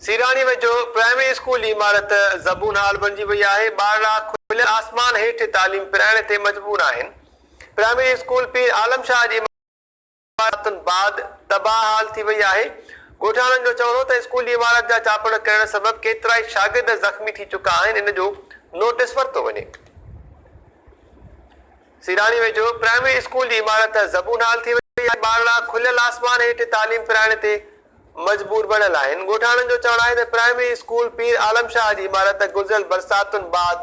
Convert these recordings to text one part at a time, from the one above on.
सीरानी में जो primary school जी इमारत ज़बून हाल बणिजी वई आहे। ॿारड़ा खुलियल आसमान हेठि तालीम पिराइण ते मजबूर आहिनि। प्राइमरी स्कूल पीर आलम शाह जी इमारतुनि बाद तबाह हाल थी वई आहे। ॻोठाणनि जो चवणो त स्कूल जी इमारत जा चापड़ करण सबबि केतिरा ई शागिर्द ज़ख़्मी थी चुका आहिनि। इन जो नोटिस वरितो वञे। सीरानी में जो प्राइमरी स्कूल जी इमारत ज़बून हाल थी वई आहे। ॿारड़ा खुलियल आसमान हेठि तालीम पिराइण ते मजबूर बणियल आहिनि। ॻोठाणनि जो चवणु आहे त प्राइमरी स्कूल पीर आलम शाह जी इमारत गुज़िरियल बरसातुनि बाद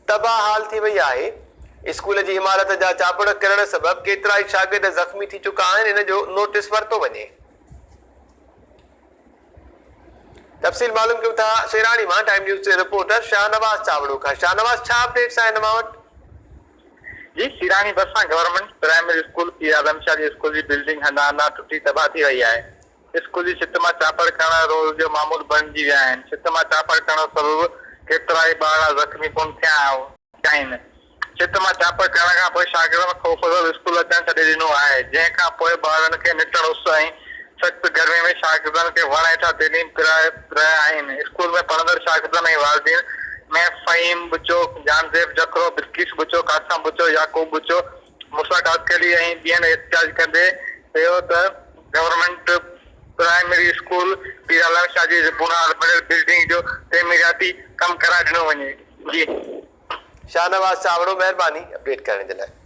तबाह हाल थी वई आहे। स्कूल जी इमारत जा चापड़ किरण सबबि केतिरा ई शागिर्द ज़ख़्मी थी चुका आहिनि। इन जो नोटिस वरितो वञे। तफ़सील मालूम कयूं था शेरानी मां टाइम न्यूज़ जे रिपोर्टर शाहनवाज़ चावड़ो खां। शाहनवाज़, छा अपडेट्स आहिनि मां वटि? जी, सीरानी बसा गवर्नमेंट प्राइमरी स्कूल पीर आलम शाह जी स्कूल जी बिल्डिंग हंधा टुटी तबाह थी वई आहे। स्कूल जी छित मां चापड़ करण रोज़ जो मामूल बणिजी विया आहिनि। छित मां चापड़ करण सबबि केतिरा ई ॿार ज़ख़्मी कोन थिया आहिनि। छित मां चापड़ करण खां पोइ शागिर्दनि ख़ौफ़ स्कूल अचणु छॾे ॾिनो आहे। जंहिंखां पोइ ॿारनि खे निटण उस ऐं सख़्त गर्मी में शागिर्दनि खे वण हेठां तालीम पिराए रहिया आहिनि। स्कूल में पढ़ंदड़ शागिर्दनि ऐं वालिदैन में फ़हीम बुचो, जानज़ेब जखरो, बिल्किस बुचो, कासम बुचो, याकूब बुचो, मुसा कासकली ऐं ॿियनि एहतिजाज कंदे चयो त गवर्नमेंट प्राइमरी स्कूल पीर आलम शाह जी ज़बून हाल बणियल बिल्डिंग जो तइमीराती कमु कराए ॾिनो वञे। जी, शाहनवाज़ चावड़ो, महिरबानी अपडेट करण जे लाइ।